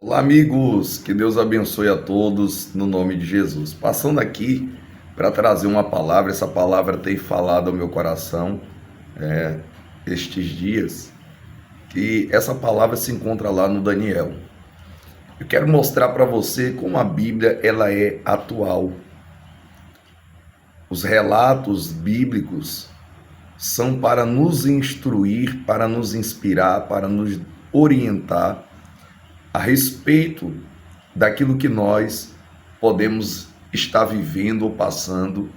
Olá, amigos, que Deus abençoe a todos no nome de Jesus. Passando aqui para trazer uma palavra, essa palavra tem falado ao meu coração estes dias, que essa palavra se encontra lá no Daniel. Eu quero mostrar para você como a Bíblia ela é atual. Os relatos bíblicos são para nos instruir, para nos inspirar, para nos orientar a respeito daquilo que nós podemos estar vivendo ou passando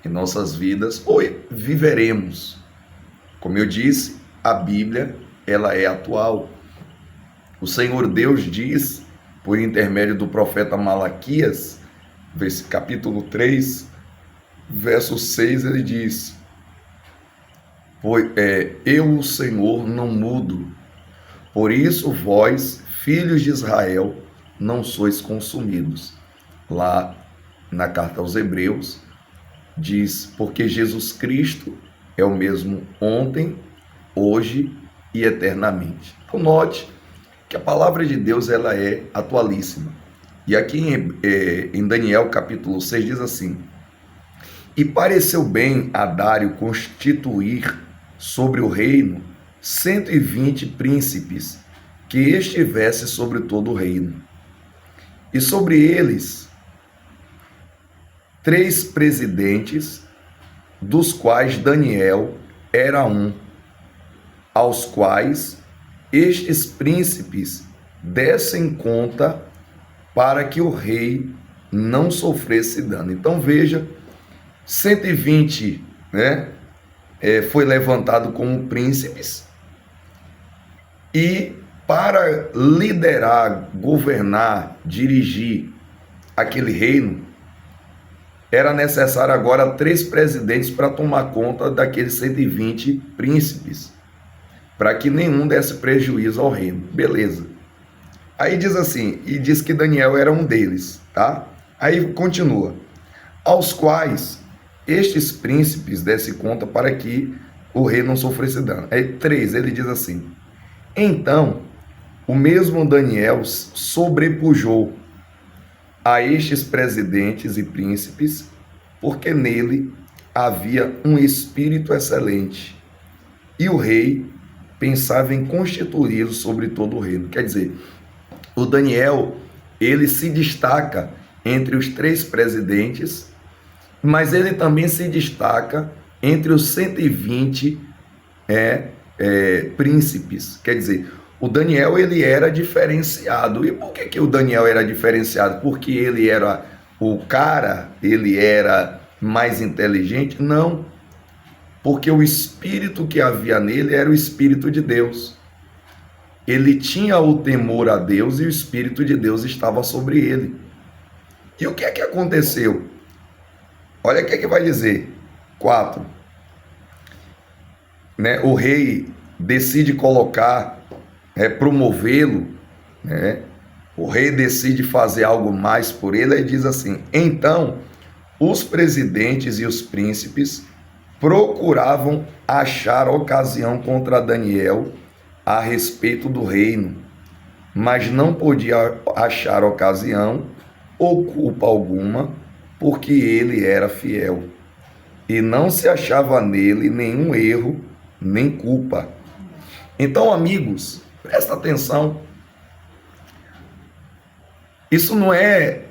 em nossas vidas ou viveremos. Como eu disse, a Bíblia ela é atual. O Senhor Deus diz, por intermédio do profeta Malaquias, capítulo 3, verso 6, ele diz: eu, o Senhor, não mudo, por isso vós, filhos de Israel, não sois consumidos. Lá na carta aos Hebreus, diz, porque Jesus Cristo é o mesmo ontem, hoje e eternamente. Então note que a palavra de Deus ela é atualíssima. E aqui em Daniel capítulo 6 diz assim: e pareceu bem a Dário constituir sobre o reino 120 príncipes, que estivesse sobre todo o reino. E sobre eles 3 presidentes, dos quais Daniel era um, aos quais estes príncipes dessem conta para que o rei não sofresse dano. Então veja, 120, foi levantado como príncipes, e para liderar, governar, dirigir aquele reino, era necessário agora 3 presidentes para tomar conta daqueles 120 príncipes, para que nenhum desse prejuízo ao reino. Beleza. Aí diz assim, e diz que Daniel era um deles, tá? Aí continua, aos quais estes príncipes dessem conta para que o rei não sofresse dano. Aí 3, ele diz assim: então o mesmo Daniel sobrepujou a estes presidentes e príncipes, porque nele havia um espírito excelente, e o rei pensava em constituí-lo sobre todo o reino. Quer dizer, o Daniel, ele se destaca entre os 3 presidentes, mas ele também se destaca entre os 120 príncipes. Quer dizer, o Daniel ele era diferenciado. E por que o Daniel era diferenciado? Porque ele era o cara, ele era mais inteligente? Não, porque o espírito que havia nele era o espírito de Deus. Ele tinha o temor a Deus e o espírito de Deus estava sobre ele. E o que é que aconteceu? Olha o que é que vai dizer. 4. O rei decide colocar, promovê-lo, o rei decide fazer algo mais por ele, e diz assim: então os presidentes e os príncipes procuravam achar ocasião contra Daniel a respeito do reino, mas não podia achar ocasião ou culpa alguma, porque ele era fiel, e não se achava nele nenhum erro, nem culpa. Então, amigos, presta atenção. Isso não é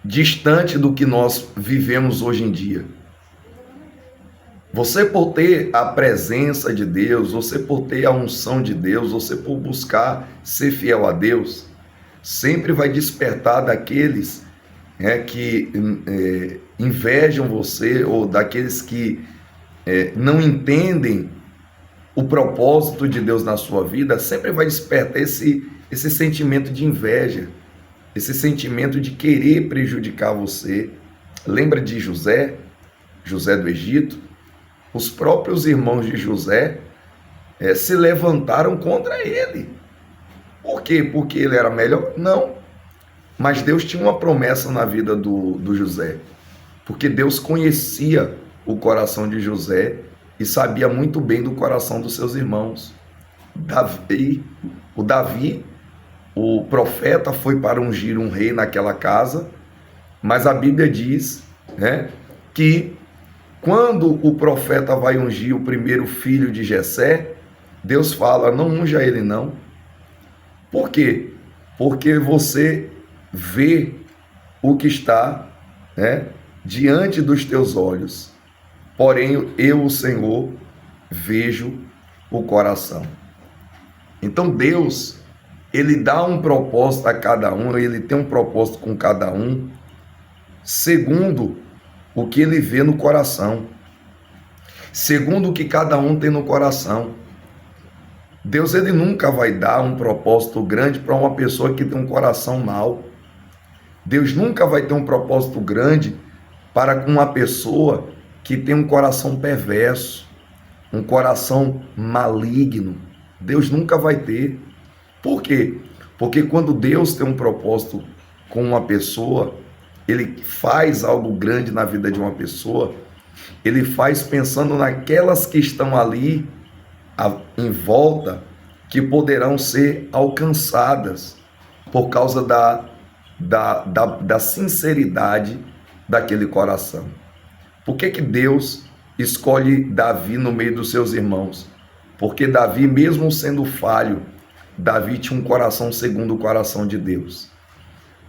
distante do que nós vivemos hoje em dia. Você, por ter a presença de Deus, você por ter a unção de Deus, você por buscar ser fiel a Deus, sempre vai despertar daqueles que invejam você, ou daqueles que não entendem o propósito de Deus na sua vida. Sempre vai despertar esse sentimento de inveja, esse sentimento de querer prejudicar você. Lembra de José do Egito? Os próprios irmãos de José se levantaram contra ele. Por quê? Porque ele era melhor? Não. Mas Deus tinha uma promessa na vida do José, porque Deus conhecia o coração de José e sabia muito bem do coração dos seus irmãos. O Davi o profeta foi para ungir um rei naquela casa, mas a Bíblia diz, né, que quando o profeta vai ungir o primeiro filho de Jessé, Deus fala, não unja ele não. Por quê? Porque você vê o que está, né, diante dos teus olhos. Porém, eu, o Senhor, vejo o coração. Então Deus, ele dá um propósito a cada um, ele tem um propósito com cada um, segundo o que ele vê no coração, segundo o que cada um tem no coração. Deus, ele nunca vai dar um propósito grande para uma pessoa que tem um coração mau. Deus nunca vai ter um propósito grande para uma pessoa que tem um coração perverso, um coração maligno. Deus nunca vai ter. Por quê? Porque quando Deus tem um propósito com uma pessoa, ele faz algo grande na vida de uma pessoa, ele faz pensando naquelas que estão ali em volta, que poderão ser alcançadas por causa da sinceridade daquele coração. Por que Deus escolhe Davi no meio dos seus irmãos? Porque Davi, mesmo sendo falho, Davi tinha um coração segundo o coração de Deus.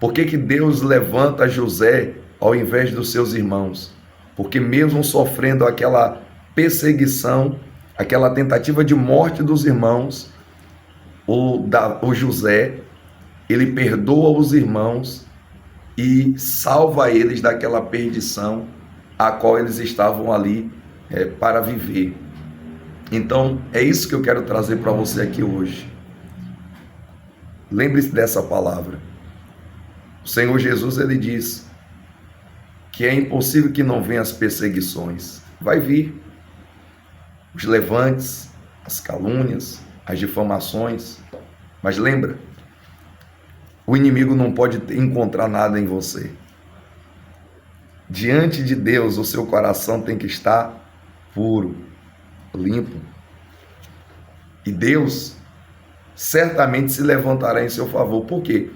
Por que Deus levanta José ao invés dos seus irmãos? Porque mesmo sofrendo aquela perseguição, aquela tentativa de morte dos irmãos, o José, ele perdoa os irmãos e salva eles daquela perdição a qual eles estavam ali para viver. Então, é isso que eu quero trazer para você aqui hoje. Lembre-se dessa palavra. O Senhor Jesus, ele diz que é impossível que não venham as perseguições. Vai vir os levantes, as calúnias, as difamações. Mas lembra, o inimigo não pode encontrar nada em você. Diante de Deus, o seu coração tem que estar puro, limpo. E Deus certamente se levantará em seu favor. Por quê?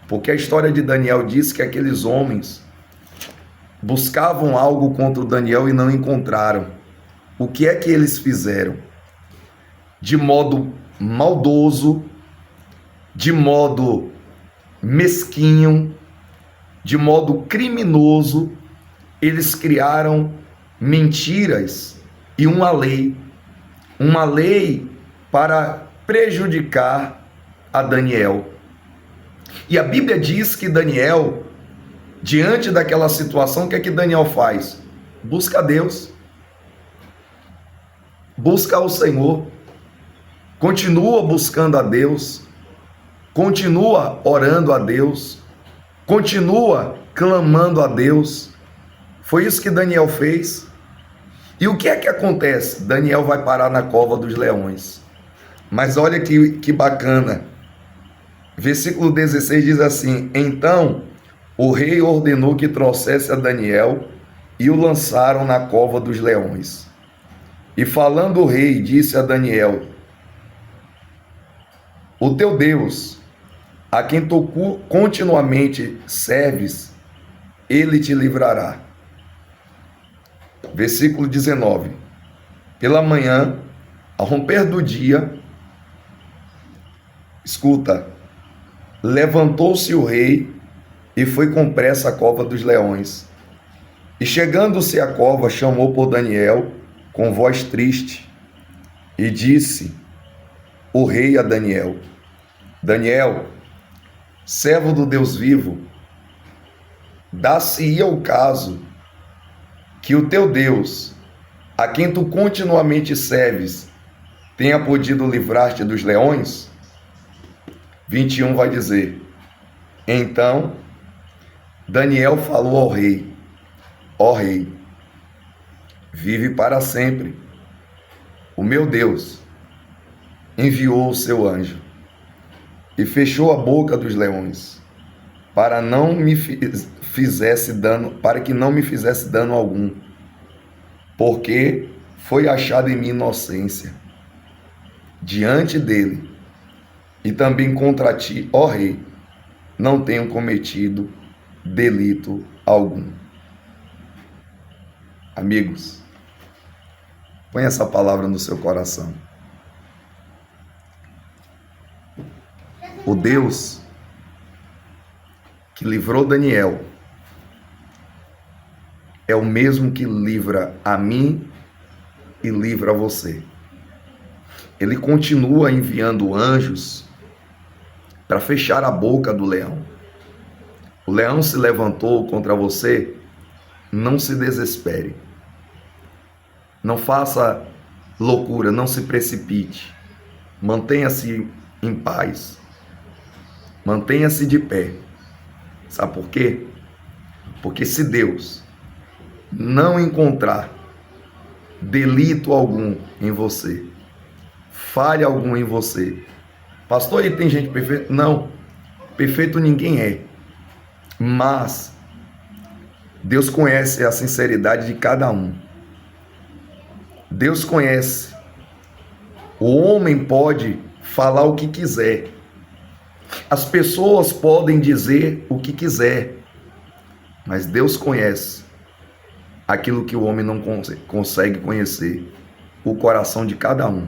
Porque a história de Daniel diz que aqueles homens buscavam algo contra o Daniel e não encontraram. O que é que eles fizeram? De modo maldoso, de modo mesquinho, de modo criminoso, eles criaram mentiras e uma lei para prejudicar a Daniel. E a Bíblia diz que Daniel, diante daquela situação, o que é que Daniel faz? Busca a Deus, busca ao Senhor, continua buscando a Deus, continua orando a Deus, continua clamando a Deus. Foi isso que Daniel fez. E o que é que acontece? Daniel vai parar na cova dos leões. Mas olha que bacana. Versículo 16 diz assim: então o rei ordenou que trouxesse a Daniel e o lançaram na cova dos leões. E falando o rei, disse a Daniel: o teu Deus, a quem tu continuamente serves, ele te livrará. Versículo 19: pela manhã, ao romper do dia, escuta, levantou-se o rei e foi com pressa à cova dos leões. E chegando-se à cova, chamou por Daniel com voz triste e disse o rei a Daniel: Daniel, servo do Deus vivo, dá-se-ia o caso que o teu Deus, a quem tu continuamente serves, tenha podido livrar-te dos leões? 21 vai dizer: então Daniel falou ao rei: ó rei, vive para sempre. O meu Deus enviou o seu anjo e fechou a boca dos leões, para que não me fizesse dano algum, porque foi achada em mim inocência diante dele, e também contra ti, ó rei, não tenho cometido delito algum. Amigos, põe essa palavra no seu coração. O Deus que livrou Daniel é o mesmo que livra a mim e livra a você. Ele continua enviando anjos para fechar a boca do leão. O leão se levantou contra você, não se desespere. Não faça loucura, não se precipite. Mantenha-se em paz. Mantenha-se de pé. Sabe por quê? Porque se Deus não encontrar delito algum em você, falha algum em você, pastor, e tem gente perfeita? Não, perfeito ninguém é, mas Deus conhece a sinceridade de cada um. Deus conhece. O homem pode falar o que quiser, as pessoas podem dizer o que quiser, mas Deus conhece aquilo que o homem não consegue conhecer, o coração de cada um.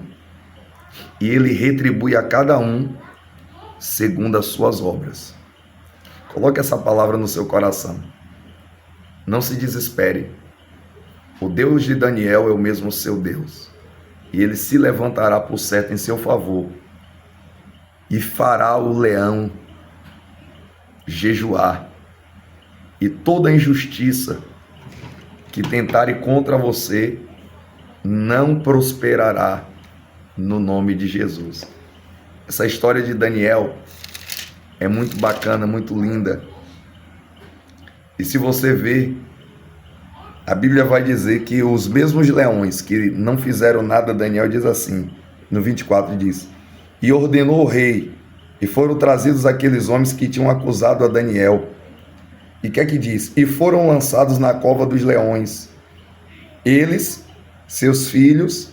E ele retribui a cada um segundo as suas obras. Coloque essa palavra no seu coração. Não se desespere. O Deus de Daniel é o mesmo seu Deus. E ele se levantará por certo em seu favor. E fará o leão jejuar. E toda injustiça que tentarem contra você não prosperará no nome de Jesus. Essa história de Daniel é muito bacana, muito linda. E se você ver, a Bíblia vai dizer que os mesmos leões que não fizeram nada a Daniel, diz assim, no 24 diz: e ordenou o rei, e foram trazidos aqueles homens que tinham acusado a Daniel. E o que é que diz? E foram lançados na cova dos leões. Eles, seus filhos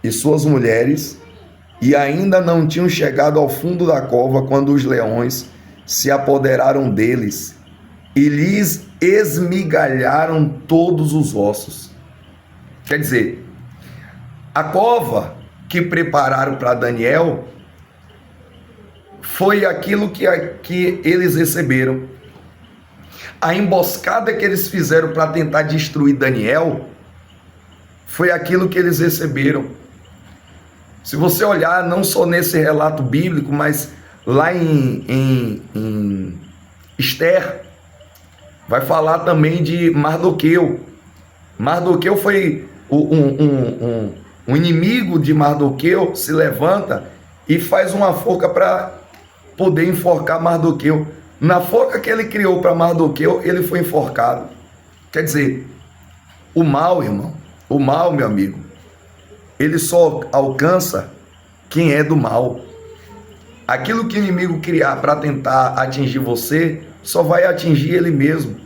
e suas mulheres, e ainda não tinham chegado ao fundo da cova quando os leões se apoderaram deles e lhes esmigalharam todos os ossos. Quer dizer, a cova que prepararam para Daniel foi aquilo que eles receberam. A emboscada que eles fizeram para tentar destruir Daniel foi aquilo que eles receberam. Se você olhar, não só nesse relato bíblico, mas lá em Esther, vai falar também de Mardoqueu. Mardoqueu foi um inimigo de Mardoqueu, se levanta e faz uma forca para poder enforcar Mardoqueu. Na forca que ele criou para Mardoqueu, ele foi enforcado. Quer dizer, o mal, irmão, o mal, meu amigo, ele só alcança quem é do mal. Aquilo que o inimigo criar para tentar atingir você, só vai atingir ele mesmo.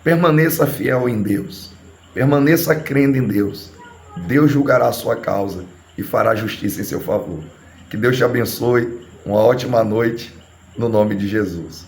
Permaneça fiel em Deus. Permaneça crendo em Deus. Deus julgará a sua causa e fará justiça em seu favor. Que Deus te abençoe. Uma ótima noite, no nome de Jesus.